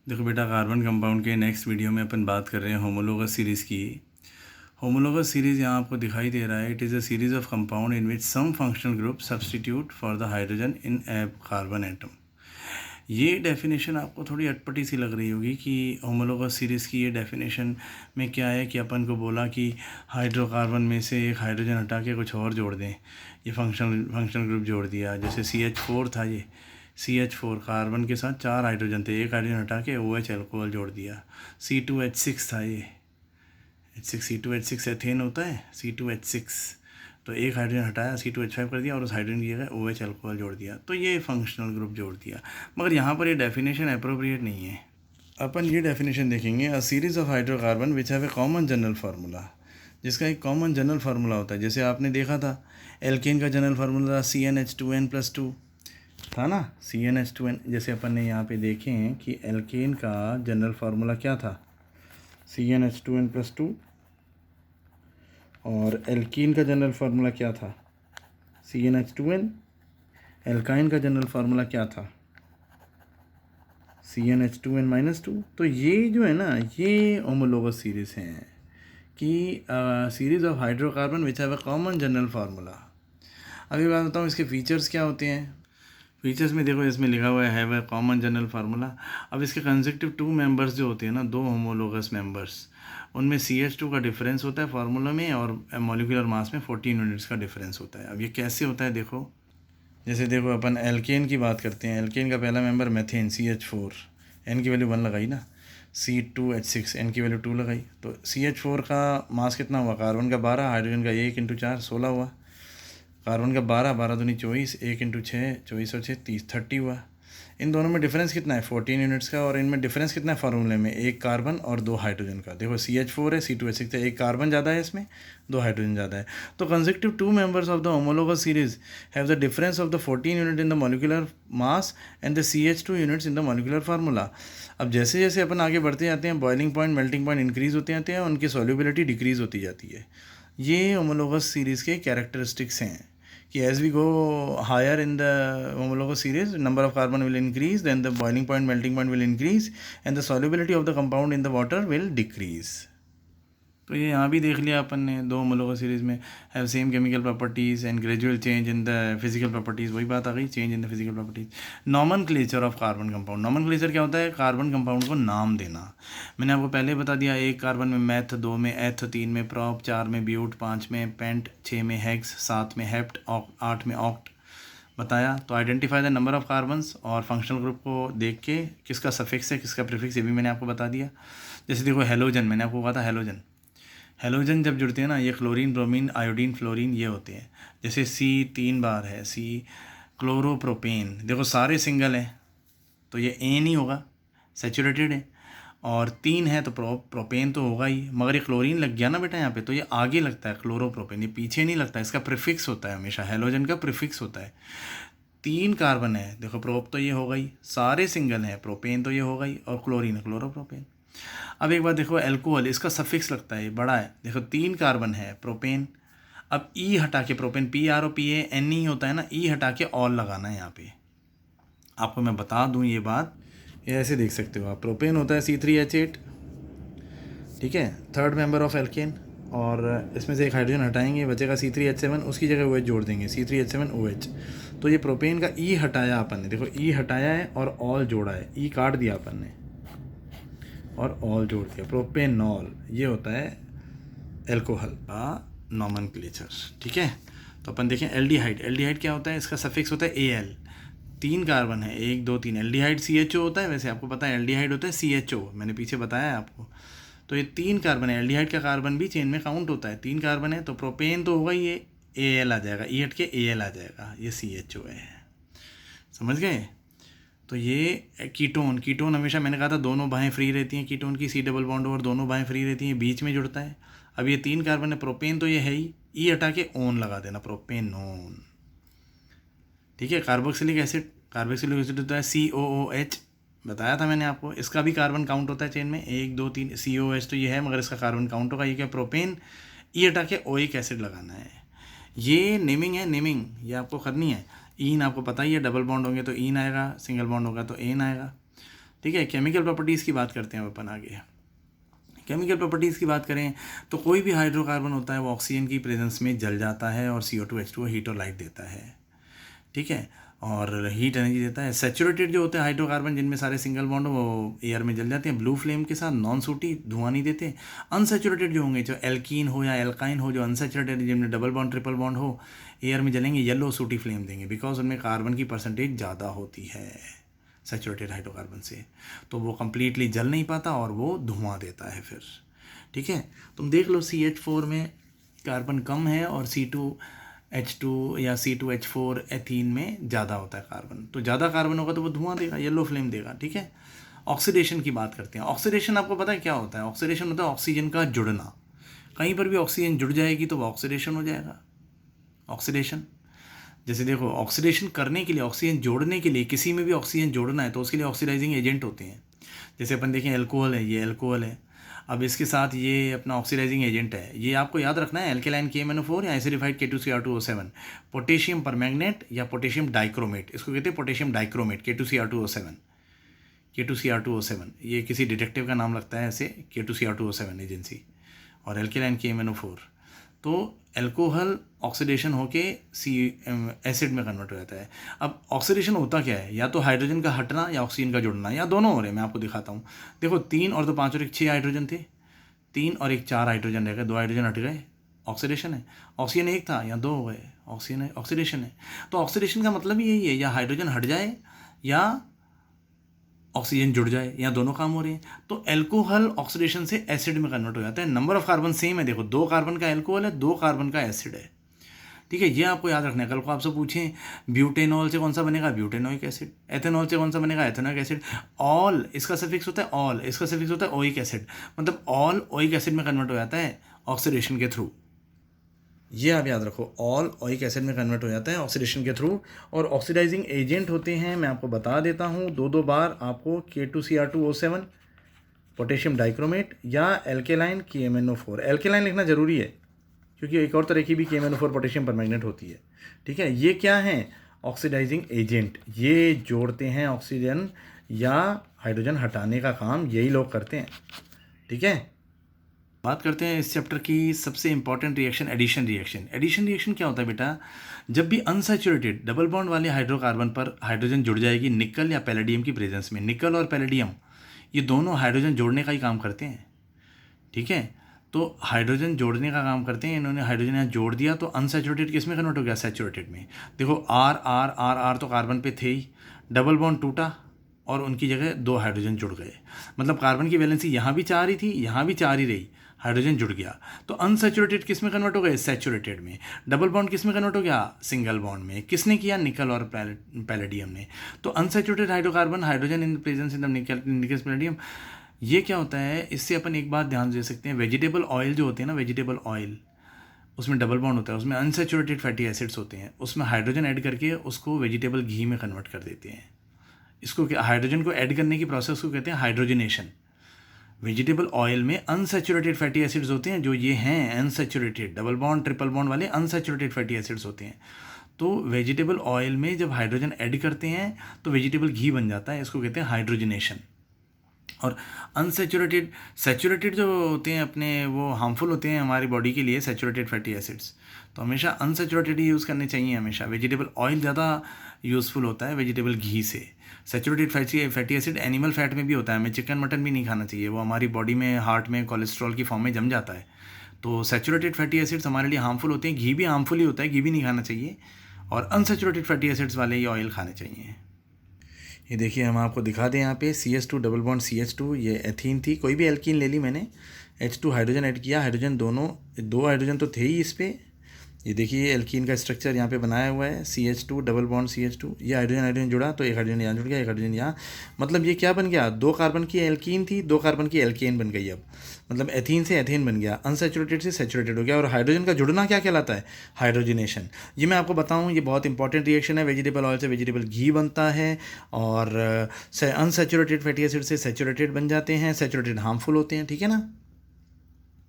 देखो बेटा, carbon compound के नेक्स्ट वीडियो में अपन बात कर रहे हैं होमोलोगस सीरीज़ की। होमोलोगस सीरीज़ यहाँ आपको दिखाई दे रहा है। It is a series of compound in which some functional group substitute for the hydrogen in a carbon atom. ये डेफिनेशन आपको थोड़ी अटपटी सी लग रही होगी कि होमोलोगस सीरीज़ की ये डेफिनेशन में क्या है कि अपन को बोला कि हाइड्रोकार्बन में से एक हाइड्रोजन हटा के कुछ और जोड़ दें। ये फंक्शनल ग्रुप जोड़ दिया, जैसे CH4 था। ये CH4 कार्बन के साथ 4 हाइड्रोजन थे, एक हाइड्रोजन हटा के OH अल्कोहल जोड़ दिया। C2H6 था ये H6 C2H6 एथेन होता है C2H6, तो एक हाइड्रोजन हटाया C2H5 कर दिया और उस हाइड्रोजन की जगह OH अल्कोहल जोड़ दिया, तो ये फंक्शनल ग्रुप जोड़ दिया। मगर यहाँ पर ये डेफिनेशन अप्रोप्रिएट नहीं है। अपन ये डेफिनेशन देखेंगे, अ series of hydrocarbon which have a common general formula, जिसका एक कॉमन जनरल फार्मूला होता है। जैसे आपने देखा था एल्केन का जनरल फार्मूला CnH2n+2 था ना, CnH2n। जैसे अपन ने यहाँ पे देखे हैं कि एल्केन का जनरल फार्मूला क्या था, CnH2n+2, और एल्कीन का जनरल फार्मूला क्या था, CnH2n। एल्काइन का जनरल फार्मूला क्या था, CnH2n-2। तो ये जो है ना, ये होमोलोगस सीरीज़ हैं कि series of hydrocarbon which have a common general formula. अभी बात बताऊँ इसके फीचर्स क्या होते हैं। फीचर्स में देखो, इसमें लिखा हुआ है have a common general formula. अब इसके कंसेक्टिव 2 मेंबर्स जो होते हैं ना, 2 होमोलोगस मेंबर्स, उनमें CH2 का डिफरेंस होता है फार्मूला में, और मॉलिक्यूलर मास में 14 यूनिट्स का डिफरेंस होता है। अब ये कैसे होता है देखो, जैसे देखो अपन एल्केन की बात करते हैं। एल्केन का पहला मेंबर मेथेन CH4, एन की वैल्यू 1 लगाई ना, C2H6, एन की वैल्यू 2 लगाई, तो CH4 का मास कितना हुआ, कार्बन का 12, हाइड्रोजन का 1 × 4 16 हुआ। कार्बन का 12, 12 दूनी 24, 1 × 6 24 और 6 30, 30 हुआ। इन दोनों में डिफरेंस कितना है, 14 यूनिट्स का। और इनमें डिफरेंस कितना है फार्मूले में, एक कार्बन और 2 हाइड्रोजन का। देखो CH4 है, C2H6 है, एक कार्बन ज़्यादा है इसमें, 2 हाइड्रोजन ज़्यादा है। तो consecutive 2 members of the homologous series have the difference of the 14 unit in the molecular mass and the CH2 units in the molecular formula. अब जैसे जैसे अपन आगे बढ़ते जाते हैं, boiling point, melting point increase होते जाते हैं, उनकी सॉल्युबिलिटी डिक्रीज होती जाती है। ये होमोलोगस सीरीज़ के कैरेक्टरिस्टिक्स हैं कि as we go higher in the homologous series, number of carbon will increase, then the boiling point, melting point will increase, and the solubility of the compound in the water will decrease. तो ये यहाँ भी देख लिया अपन ने, 2 homologous series में have same chemical properties and gradual change in the physical properties. वही बात आ गई, change in the physical properties. Nomenclature of carbon compound. Nomenclature क्या होता है, कार्बन कंपाउंड को नाम देना। मैंने आपको पहले बता दिया, एक कार्बन में मैथ, 2 में एथ, 3 में प्रॉप, 4 में ब्यूट, 5 में पेंट, 6 में हेक्स, 7 में हेप्ट, 8 में ऑक्ट बताया। तो identify the number of carbons, और फंक्शनल ग्रुप को देख के किसका सफिक्स है किसका प्रीफिक्स, ये भी मैंने आपको बता दिया। जैसे देखो हेलोजन, मैंने आपको कहा था हेलोजन जब जुड़ते हैं ना, ये क्लोरीन, ब्रोमीन, आयोडीन, फ्लोरीन, ये होते हैं। जैसे C 3 बार है, C क्लोरोप्रोपेन, देखो सारे सिंगल हैं तो ये एन ही होगा, सेचुरेटेड है। और 3 है तो प्रोपेन तो होगा ही, मगर ये क्लोरीन लग गया ना बेटा यहाँ पे, तो ये आगे लगता है क्लोरोप्रोपेन, ये पीछे नहीं लगता, इसका प्रीफिक्स होता है हमेशा, हेलोजन का प्रीफिक्स होता है। 3 कार्बन है, देखो प्रोप तो ये हो गई, सारे सिंगल हैं, प्रोपेन तो ये हो गई, और क्लोरीन है क्लोरोप्रोपेन। अब एक बार देखो एल्कोहल, इसका सफिक्स लगता है, बड़ा है, देखो 3 कार्बन है, प्रोपेन। अब ई हटा के, प्रोपेन PROPANE होता है ना, ई हटा के ऑल लगाना है यहाँ पे। आपको मैं बता दूँ ये बात, ये ऐसे देख सकते हो आप, प्रोपेन होता है C3H8, ठीक है, थर्ड मेंबर ऑफ एल्केन, और इसमें से एक हाइड्रोजन हटाएंगे, बचेगा C3H7, उसकी जगह OH जोड़ देंगे, C3H7OH। तो ये प्रोपेन का ई हटाया अपन ने, देखो ई हटाया है और ऑल जोड़ा है, ई काट दिया अपन ने और ऑल जोड़ दिया, प्रोपेनॉल। ये होता है एल्कोहल का नॉमनक्लेचर, ठीक है। तो अपन देखें एल्डिहाइड, एल्डिहाइड क्या होता है, इसका सफिक्स होता है AL। 3 कार्बन है, 1 2 3, एल्डिहाइड CHO होता है, वैसे आपको पता है एल्डिहाइड होता है CHO, मैंने पीछे बताया है आपको। तो ये 3 कार्बन है, एल्डिहाइड का कार्बन भी चेन में काउंट होता है, 3 कार्बन है, तो प्रोपेन तो होगा, ये AL आ जाएगा, ई हट के AL आ जाएगा, ये CHO है, समझ गए। तो ये कीटोन हमेशा मैंने कहा था दोनों बाहें फ्री रहती हैं कीटोन की, C डबल बॉन्ड ओवर, दोनों बाहें फ्री रहती हैं, बीच में जुड़ता है। अब ये 3 कार्बन है, प्रोपेन तो ये है ही, ई हटा के ओन लगा देना, प्रोपेनोन, ठीक है। कार्बोक्सिलिक एसिड होता है COOH, बताया था मैंने आपको, इसका भी कार्बन काउंट होता है चेन में, 1 2 3, COH तो ये है, मगर इसका कार्बन काउंट होगा, ये क्या, प्रोपेन, ई हटा के ओइक एसिड लगाना है। ये नेमिंग है, नेमिंग ये आपको करनी है। ईन आपको पता ही है, डबल बॉन्ड होंगे तो ईन आएगा, सिंगल बॉन्ड होगा तो एन आएगा। ठीक है, केमिकल प्रॉपर्टीज़ की बात करते हैं अब अपन आगे। केमिकल प्रॉपर्टीज़ की बात करें तो कोई भी हाइड्रोकार्बन होता है वो ऑक्सीजन की प्रेजेंस में जल जाता है और CO2H2O हीट और लाइट देता है, ठीक है, और हीट एनर्जी देता है। सैचुरेटेड जो होते हैं हाइड्रोकार्बन जिनमें सारे सिंगल बॉन्ड हो वो एयर में जल जाते हैं ब्लू फ्लेम के साथ, नॉन सूटी, धुआं नहीं देते। अनसैचुरेटेड जो होंगे, जो एल्कीन हो या एल्काइन हो, जो अनसैचुरेटेड जिनमें डबल बॉन्ड ट्रिपल बॉन्ड हो, एयर में जलेंगे, येलो सूटी फ्लेम देंगे, बिकॉज उनमें कार्बन की परसेंटेज ज़्यादा होती है सैचुरेटेड हाइड्रोकार्बन से, तो वो कम्प्लीटली जल नहीं पाता और वो धुआं देता है फिर, ठीक है। तुम देख लो CH4 में कार्बन कम है और C2H2 या C2H4 एथीन में ज़्यादा होता है कार्बन, तो ज़्यादा कार्बन होगा तो वो धुआं देगा, येलो फ्लेम देगा, ठीक है। ऑक्सीडेशन की बात करते हैं। ऑक्सीडेशन आपको पता है क्या होता है? ऑक्सीडेशन होता है ऑक्सीजन का जुड़ना। कहीं पर भी ऑक्सीजन जुड़ जाएगी तो वो ऑक्सीडेशन हो जाएगा। ऑक्सीडेशन जैसे देखो, ऑक्सीडेशन करने के लिए, ऑक्सीजन जोड़ने के लिए, किसी में भी ऑक्सीजन जोड़ना है तो उसके लिए ऑक्सीडाइजिंग एजेंट होते हैं। जैसे अपन देखें अल्कोहल है, ये अल्कोहल है, अब इसके साथ ये अपना ऑक्सीडाइजिंग एजेंट है, ये आपको याद रखना है, एल्केलाइन KMnO4 या एसिडिफाइड K2Cr2O7, पोटेशियम परमैंगनेट या पोटेशियम डाइक्रोमेट, इसको कहते हैं पोटेशियम डाइक्रोमेट, K2Cr2O7, ये किसी डिटेक्टिव का नाम लगता है ऐसे, K2Cr2O7 एजेंसी, और एल्केलाइन KMnO4। तो अल्कोहल ऑक्सीडेशन होके एसिड में कन्वर्ट हो जाता है। अब ऑक्सीडेशन होता क्या है? या तो हाइड्रोजन का हटना या ऑक्सीजन का जुड़ना, या दोनों हो रहे हैं। मैं आपको दिखाता हूँ। देखो 3 और 2 5 और 1 6 हाइड्रोजन थे, 3 और 1 4 हाइड्रोजन रह गए, 2 हाइड्रोजन हट गए, ऑक्सीडेशन है। ऑक्सीजन 1 था, या 2 हो गए, ऑक्सीजन है, ऑक्सीडेशन है। तो ऑक्सीडेशन का मतलब ही यही है, या हाइड्रोजन हट जाए या ऑक्सीजन जुड़ जाए, या दोनों काम हो रहे हैं। तो अल्कोहल ऑक्सीडेशन से एसिड में कन्वर्ट हो जाता है। नंबर ऑफ कार्बन सेम है, देखो 2 कार्बन का अल्कोहल है, 2 कार्बन का एसिड है, ठीक है। ये आपको याद रखना है। कल को आपसे पूछें ब्यूटेनॉल से कौन सा बनेगा? Butanoic acid. एथेनॉल से कौन सा बनेगा? Ethanoic acid. ऑल इसका सफिक्स होता है, ऑल इसका सफिक्स होता है ओइक एसिड, मतलब ऑल ओइक एसिड में कन्वर्ट हो जाता है ऑक्सीडेशन के थ्रू। ये आप याद रखो, ऑल ओइक एसिड में कन्वर्ट हो जाता है ऑक्सीडेशन के थ्रू। और ऑक्सीडाइजिंग एजेंट होते हैं, मैं आपको बता देता हूँ, 2 बार आपको K2Cr2O7 पोटेशियम डाइक्रोमेट या एल्केलाइन KMnO4। एल्केलाइन लिखना ज़रूरी है क्योंकि एक और तरह की भी KMnO4 पोटेशियम परमैंगनेट होती है, ठीक है। ये क्या है? ऑक्सीडाइजिंग एजेंट, ये जोड़ते हैं ऑक्सीजन या हाइड्रोजन हटाने का काम यही लोग करते हैं, ठीक है। बात करते हैं इस चैप्टर की सबसे important reaction, addition reaction. Addition reaction क्या होता है बेटा? जब भी अनसैचुरेटेड डबल बॉन्ड वाले हाइड्रोकार्बन पर हाइड्रोजन जुड़ जाएगी निकल या पैलेडियम की प्रेजेंस में। निकल और पैलेडियम ये दोनों हाइड्रोजन जोड़ने का ही काम करते हैं, ठीक है। तो हाइड्रोजन जोड़ने का काम करते हैं, इन्होंने हाइड्रोजन यहाँ जोड़ दिया तो अनसैचुरेटेड किस में कन्वर्ट हो गया? सैचुरेटेड में। देखो आर आर आर आर तो कार्बन पे थे ही, डबल बॉन्ड टूटा और उनकी जगह 2 हाइड्रोजन जुड़ गए, मतलब कार्बन की वैलेंसी यहाँ भी 4 ही थी, यहाँ भी 4 ही रही, हाइड्रोजन जुड़ गया। तो अनसैचुरेटेड किस में कन्वर्ट हो गए? सैचुरेटेड में। डबल बॉन्ड किस में कन्वर्ट हो गया? सिंगल बॉन्ड में। किसने किया? निकल और पैलेडियम ने। तो unsaturated hydrocarbon, hydrogen in presence in the निकल पैलेडियम। ये क्या होता है? इससे अपन एक बात ध्यान दे सकते हैं, वेजिटेबल ऑयल जो होते हैं ना, वेजिटेबल ऑयल, उसमें डबल बॉन्ड होता है, उसमें अनसैचुरेटेड फैटी एसिड्स होते हैं, उसमें हाइड्रोजन ऐड करके उसको वेजिटेबल घी में कन्वर्ट कर देते हैं। इसको हाइड्रोजन को ऐड करने की प्रोसेस को कहते हैं हाइड्रोजनेशन। वेजिटेबल ऑयल में अनसैचुरेटेड फैटी एसिड्स होते हैं, जो ये हैं unsaturated double bond triple bond वाले अनसैचुरेटेड फैटी एसिड्स होते हैं। तो वेजिटेबल ऑयल में जब हाइड्रोजन ऐड करते हैं तो वेजिटेबल घी बन जाता है, इसको कहते हैं हाइड्रोजनेशन। और अनसैचुरेटेड, सैचुरेटेड जो होते हैं अपने, वो हार्मफुल होते हैं हमारी बॉडी के लिए, सैचुरेटेड फैटी एसिड्स। तो हमेशा अनसैचुरेटेड ही यूज़ करने चाहिए हमेशा। वेजिटेबल ऑयल ज़्यादा यूज़फुल होता है वेजिटेबल घी से। Saturated fatty acid animal fat में भी होता है, हमें चिकन मटन भी नहीं खाना चाहिए, वो हमारी बॉडी में, हार्ट में कोलेस्ट्रॉल की फॉर्म में जम जाता है। तो सैचुरेटेड फैटी एसिड्स हमारे लिए हार्मफुल होते हैं। घी भी हार्मफुल ही होता है, घी भी नहीं खाना चाहिए, और अनसैचुरेटेड फैटी एसिड्स वाले ही ऑयल खाने चाहिए। ये देखिए, हम आपको दिखा दें यहाँ पे CH2 डबल बॉन्ड CH2, ये एथीन थी, कोई भी एल्कीन ले ली मैंने, H2 हाइड्रोजन ऐड किया, हाइड्रोजन दोनों 2 हाइड्रोजन तो थे ही इस पर। ये देखिए एल्कीन का स्ट्रक्चर यहाँ पे बनाया हुआ है, CH2 डबल बॉन्ड CH2, ये हाइड्रोजन जुड़ा तो एक हाइड्रोजन यहाँ जुड़ गया, एक हाइड्रोजन यहाँ, मतलब ये क्या बन गया? 2 कार्बन की एल्कीन थी, 2 कार्बन की एल्केन बन गई। अब मतलब एथीन से एथेन बन गया, अनसैचुरेटेड से सैचुरेटेड हो गया। और हाइड्रोजन का जुड़ना क्या कहलाता है? हाइड्रोजनेशन। ये मैं आपको बताऊँ, ये बहुत इंपॉर्टेंट रिएक्शन है। वेजिटेबल ऑयल से वेजिटेबल घी बनता है, और अनसैचुरेटेड फैटी एसिड से सैचुरेटेड बन जाते हैं। सैचुरेटेड हार्मफुल होते हैं, ठीक है ना।